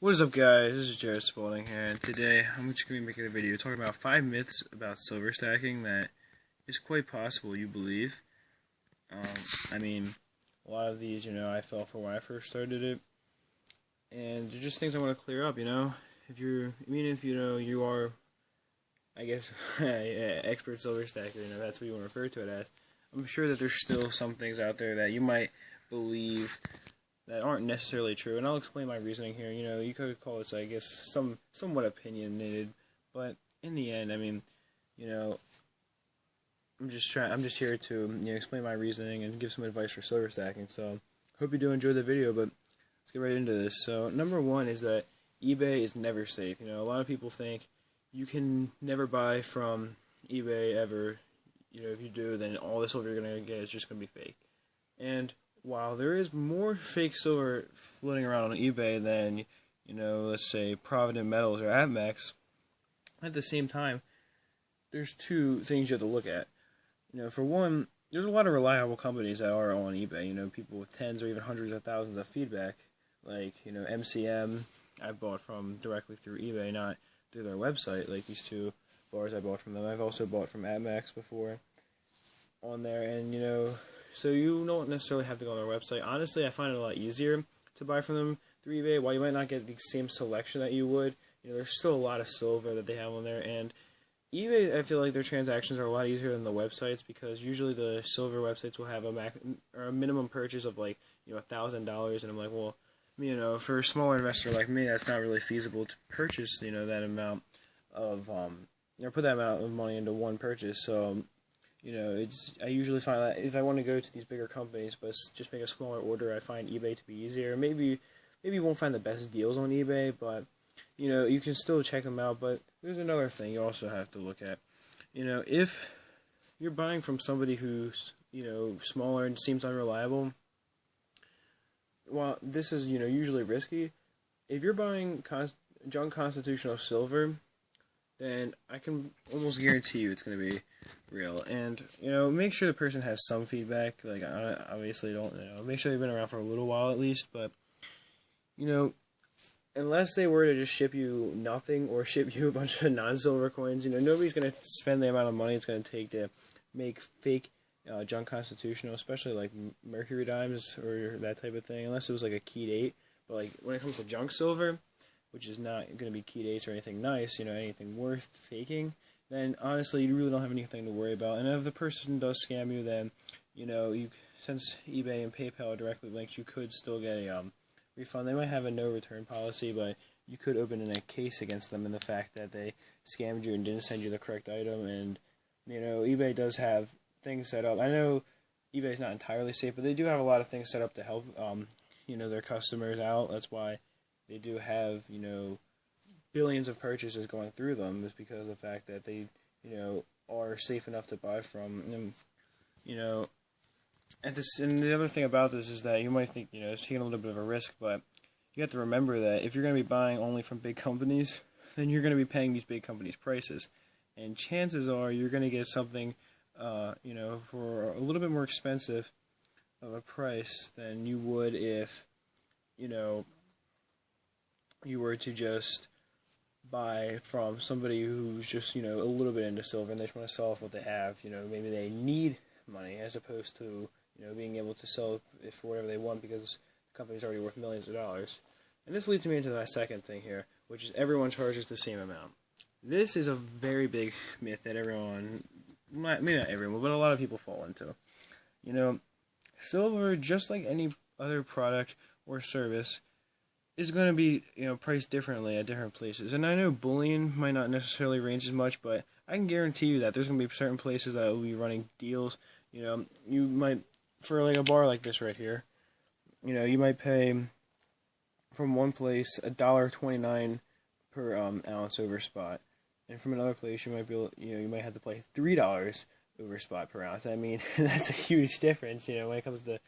What is up, guys? This is Jared Spalding here, and today I'm just going to be making a video talking about 5 myths about silver stacking that is quite possible you believe. I mean, a lot of these, I fell for when I first started it, and they're just things I want to clear up, if you are, I guess, expert silver stacker, that's what you want to refer to it as. I'm sure that there's still some things out there that you might believe that aren't necessarily true, and I'll explain my reasoning here. You could call this, I guess, somewhat opinionated, but in the end, I'm just here to explain my reasoning and give some advice for silver stacking. So, hope you do enjoy the video, but let's get right into this. So, number one is that eBay is never safe. A lot of people think you can never buy from eBay ever. If you do, then all the silver you're gonna get is just gonna be fake. And while there is more fake silver floating around on eBay than, let's say Provident Metals or APMEX, at the same time, there's two things you have to look at. For one, there's a lot of reliable companies that are on eBay, people with tens or even hundreds of thousands of feedback, like, MCM, I bought from directly through eBay, not through their website, like these two bars I bought from them. I've also bought from APMEX before on there, and, so you don't necessarily have to go on their website. Honestly, I find it a lot easier to buy from them through eBay. While you might not get the same selection that you would, there's still a lot of silver that they have on there. And eBay, I feel like their transactions are a lot easier than the websites, because usually the silver websites will have a minimum purchase of like $1,000, and I'm like, well, for a smaller investor like me, that's not really feasible to purchase that amount of put that amount of money into one purchase. So I usually find that if I want to go to these bigger companies, but just make a smaller order, I find eBay to be easier. Maybe you won't find the best deals on eBay, but, you can still check them out. But there's another thing you also have to look at. If you're buying from somebody who's, smaller and seems unreliable, while this is, usually risky, if you're buying junk constitutional silver, then I can almost guarantee you it's going to be real. And, make sure the person has some feedback. Like, I obviously don't, make sure they've been around for a little while at least. But, unless they were to just ship you nothing or ship you a bunch of non-silver coins, nobody's going to spend the amount of money it's going to take to make fake junk constitutional, especially like mercury dimes or that type of thing, unless it was like a keyed 8. But, like, when it comes to junk silver, which is not going to be keyed 8s or anything nice, anything worth faking, then honestly you really don't have anything to worry about. And if the person does scam you, then since eBay and PayPal are directly linked, you could still get a refund. They might have a no return policy, but you could open in a case against them in the fact that they scammed you and didn't send you the correct item. And eBay does have things set up. I know eBay is not entirely safe, but they do have a lot of things set up to help their customers out. That's why they do have, billions of purchases going through them, is because of the fact that they, are safe enough to buy from. And, and the other thing about this is that you might think, it's taking a little bit of a risk, but you have to remember that if you're going to be buying only from big companies, then you're going to be paying these big companies' prices. And chances are you're going to get something, for a little bit more expensive of a price than you would if, you were to just buy from somebody who's just, a little bit into silver and they just want to sell off what they have. Maybe they need money as opposed to, being able to sell it for whatever they want because the company's already worth millions of dollars. And this leads me into my second thing here, which is everyone charges the same amount. This is a very big myth that everyone, maybe not everyone, but a lot of people fall into. Silver, just like any other product or service, is going to be, priced differently at different places. And I know bullion might not necessarily range as much, but I can guarantee you that there's going to be certain places that will be running deals. You might, for like a bar like this right here, you might pay from one place $1.29 per ounce over spot, and from another place you might be you might have to pay $3 over spot per ounce. I mean, that's a huge difference. When it comes to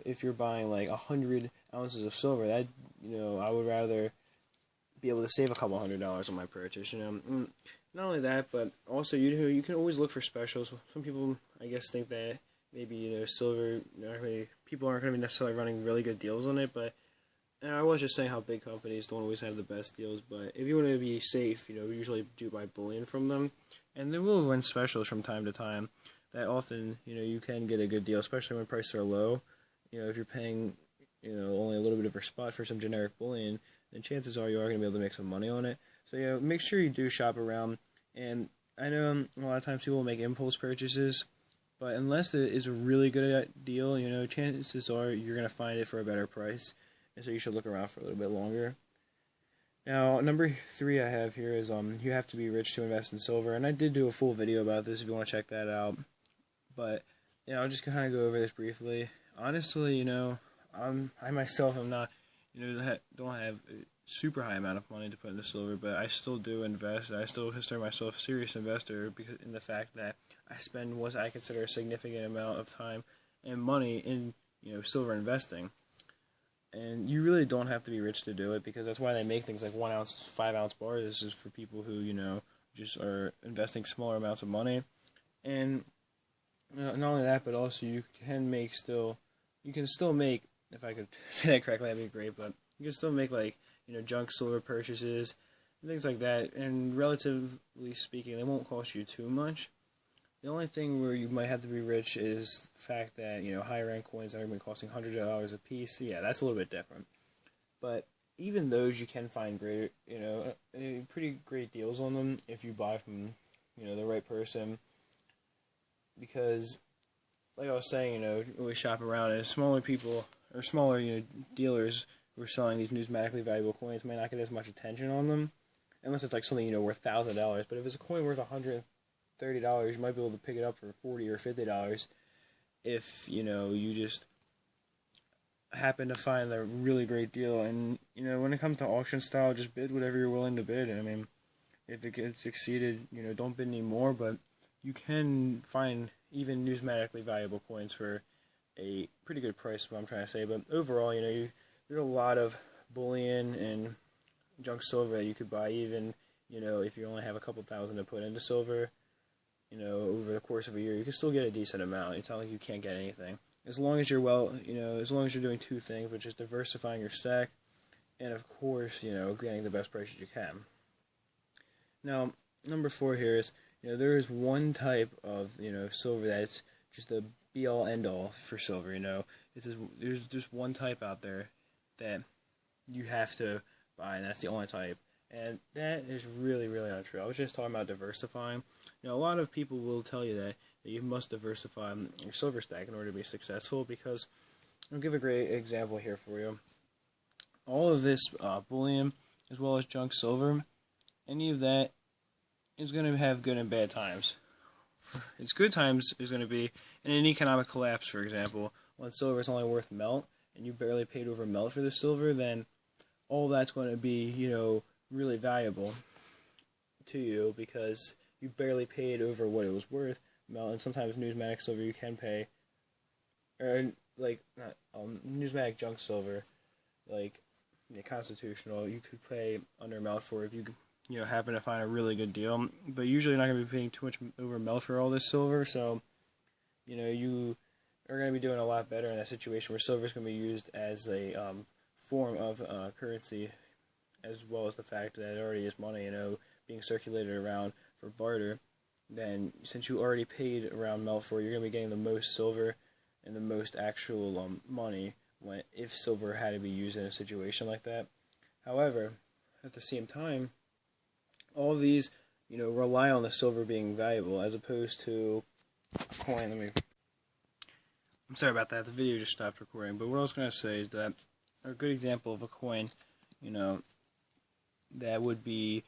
if you're buying like 100 ounces of silver, that I would rather be able to save a couple $100s on my purchase. Not only that, but also you can always look for specials. Some people, I guess, think that maybe silver, people aren't going to be necessarily running really good deals on it, but And I was just saying how big companies don't always have the best deals, but if you want to be safe, we usually do buy bullion from them, and they will run specials from time to time. That often, you can get a good deal, especially when prices are low. If you're paying, only a little bit of a spot for some generic bullion, then chances are you are going to be able to make some money on it. So, make sure you do shop around. And I know a lot of times people make impulse purchases, but unless it is a really good deal, chances are you're going to find it for a better price. And so you should look around for a little bit longer. Now, number 3 I have here is you have to be rich to invest in silver. And I did do a full video about this if you want to check that out. But, I'll just kind of go over this briefly. Honestly, I myself am not, don't have a super high amount of money to put into silver, but I still do invest. I still consider myself a serious investor because in the fact that I spend what I consider a significant amount of time and money in, silver investing. And you really don't have to be rich to do it, because that's why they make things like 1 ounce, 5 ounce bars. This is for people who, just are investing smaller amounts of money. And not only that, but also you can still make, if I could say that correctly, that'd be great, but you can still make junk silver purchases and things like that. And relatively speaking, they won't cost you too much. The only thing where you might have to be rich is the fact that, higher end coins that are been costing $100 a piece. Yeah, that's a little bit different. But even those, you can find great, pretty great deals on them if you buy from, the right person. Because, like I was saying, when we shop around, and smaller people, or smaller, dealers who are selling these numismatically valuable coins might not get as much attention on them. Unless it's something, worth $1,000. But if it's a coin worth $130, you might be able to pick it up for $40 or $50 if, you just happen to find a really great deal. And, when it comes to auction style, just bid whatever you're willing to bid. I mean, if it gets exceeded, don't bid any more, but you can find even numismatically valuable coins for a pretty good price, is what I'm trying to say. But overall, there's a lot of bullion and junk silver that you could buy, even, if you only have a couple thousand to put into silver. Over the course of a year, you can still get a decent amount. It's not like you can't get anything. As long as you're as long as you're doing 2 things, which is diversifying your stack, and of course, getting the best prices you can. Now, number 4 here is, there is one type of, silver that's just a be-all, end-all for silver, there's just one type out there that you have to buy, and that's the only type. And that is really, really untrue. I was just talking about diversifying. A lot of people will tell you that you must diversify your silver stack in order to be successful, because I'll give a great example here for you. All of this bullion, as well as junk silver, any of that is going to have good and bad times. Its good times is going to be in an economic collapse, for example, when silver is only worth melt, and you barely paid over melt for the silver, then all that's going to be, really valuable to you, because you barely paid over what it was worth. And sometimes numismatic silver you can pay, or not numismatic junk silver, constitutional, you could pay under melt for if you happen to find a really good deal. But usually you're not going to be paying too much over melt for all this silver, so you are going to be doing a lot better in that situation where silver is going to be used as a form of currency, as well as the fact that it already is money, being circulated around for barter. Then, since you already paid around melt for it, you're going to be getting the most silver and the most actual money if silver had to be used in a situation like that. However, at the same time, all of these, rely on the silver being valuable, as opposed to coin. I'm sorry about that. The video just stopped recording. But what I was going to say is that a good example of a coin, that would be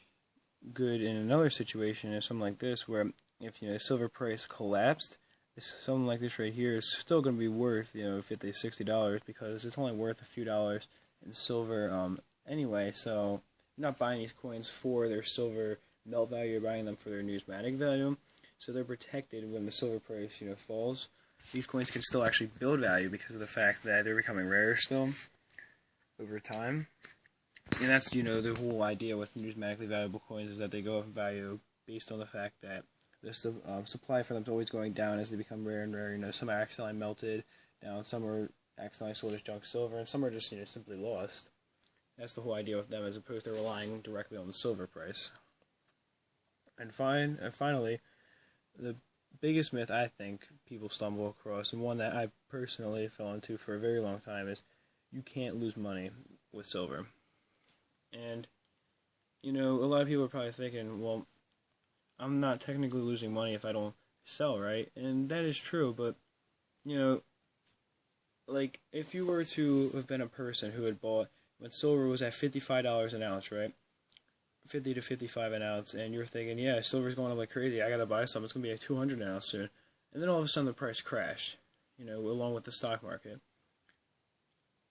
good in another situation is something like this, where if silver price collapsed, something like this right here is still going to be worth $50, $60, because it's only worth a few dollars in silver anyway. So you're not buying these coins for their silver melt value, you're buying them for their numismatic value. So they're protected when the silver price falls. These coins can still actually build value because of the fact that they're becoming rarer still over time. And that's, the whole idea with numismatically valuable coins, is that they go up in value based on the fact that the supply for them is always going down as they become rare and rare. Some are accidentally melted down, some are accidentally sold as junk silver, and some are just, simply lost. That's the whole idea with them, as opposed to relying directly on the silver price. And finally, the biggest myth I think people stumble across, and one that I personally fell into for a very long time, is you can't lose money with silver. And, a lot of people are probably thinking, well, I'm not technically losing money if I don't sell, right? And that is true, but, like, if you were to have been a person who had bought when silver was at $55 an ounce, right? 50 to 55 an ounce, and you're thinking, yeah, silver's going up like crazy, I gotta buy some, it's gonna be at 200 an ounce soon. And then all of a sudden the price crashed, along with the stock market.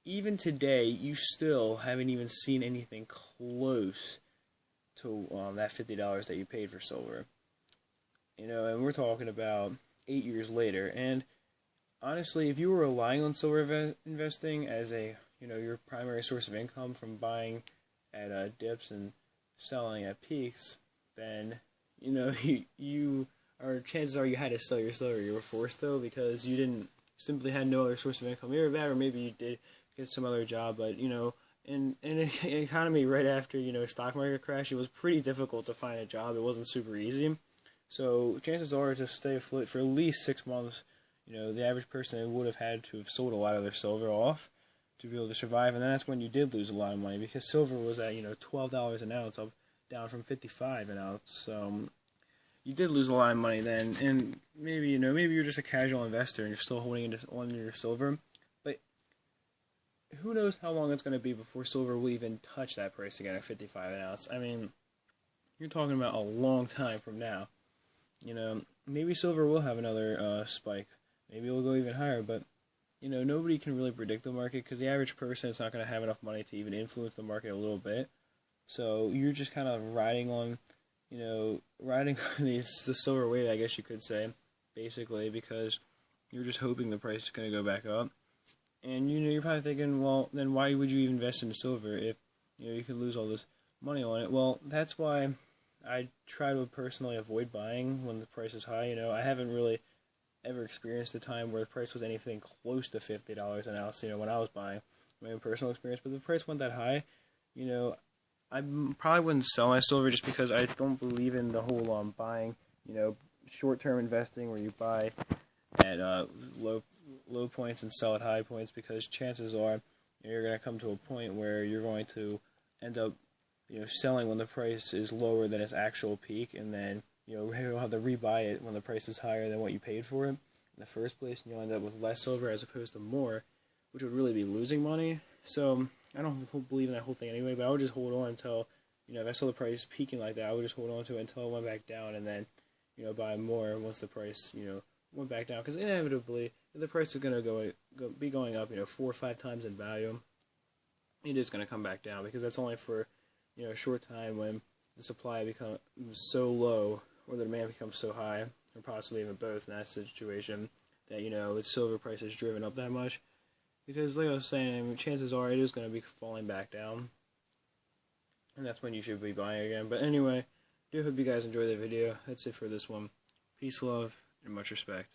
Even today, you still haven't even seen anything close to that $50 that you paid for silver. And we're talking about 8 years later. And honestly, if you were relying on silver investing as your primary source of income from buying at dips and selling at peaks, then chances are you had to sell your silver. You were forced though, because you didn't simply had no other source of income. Either that, or maybe you did get some other job. But in an economy right after stock market crash, it was pretty difficult to find a job. It wasn't super easy. So chances are, to stay afloat for at least 6 months, the average person would have had to have sold a lot of their silver off to be able to survive. And then that's when you did lose a lot of money, because silver was at $12 an ounce, up down from 55 an ounce. So you did lose a lot of money then. And maybe you're just a casual investor and you're still holding on to your silver, but who knows how long it's going to be before silver will even touch that price again at 55 an ounce. I mean, you're talking about a long time from now. Maybe silver will have another spike. Maybe it will go even higher, but nobody can really predict the market, because the average person is not going to have enough money to even influence the market a little bit. So you're just kind of riding on the silver wave, I guess you could say, basically, because you're just hoping the price is going to go back up. And you're probably thinking, well, then why would you invest in silver if you could lose all this money on it? Well, that's why I try to personally avoid buying when the price is high. I haven't really ever experienced a time where the price was anything close to $50 an ounce, when I was buying, my own personal experience. But if the price went that high, I probably wouldn't sell my silver, just because I don't believe in the whole buying, short-term investing where you buy at low points and sell at high points, because chances are you're going to come to a point where you're going to end up selling when the price is lower than its actual peak, and then you'll have to rebuy it when the price is higher than what you paid for it in the first place, and you'll end up with less silver as opposed to more, which would really be losing money. So I don't believe in that whole thing anyway, but I would just hold on until, if I saw the price peaking like that, I would just hold on to it until it went back down, and then, buy more once the price, went back down. Because inevitably, if the price is going to be going up, 4 or 5 times in value, it is going to come back down, because that's only for, a short time when the supply becomes so low, or the demand becomes so high, or possibly even both in that situation, that, the silver price is driven up that much. Because, like I was saying, chances are it is going to be falling back down, and that's when you should be buying again. But anyway, I do hope you guys enjoyed the video. That's it for this one. Peace, love, and much respect.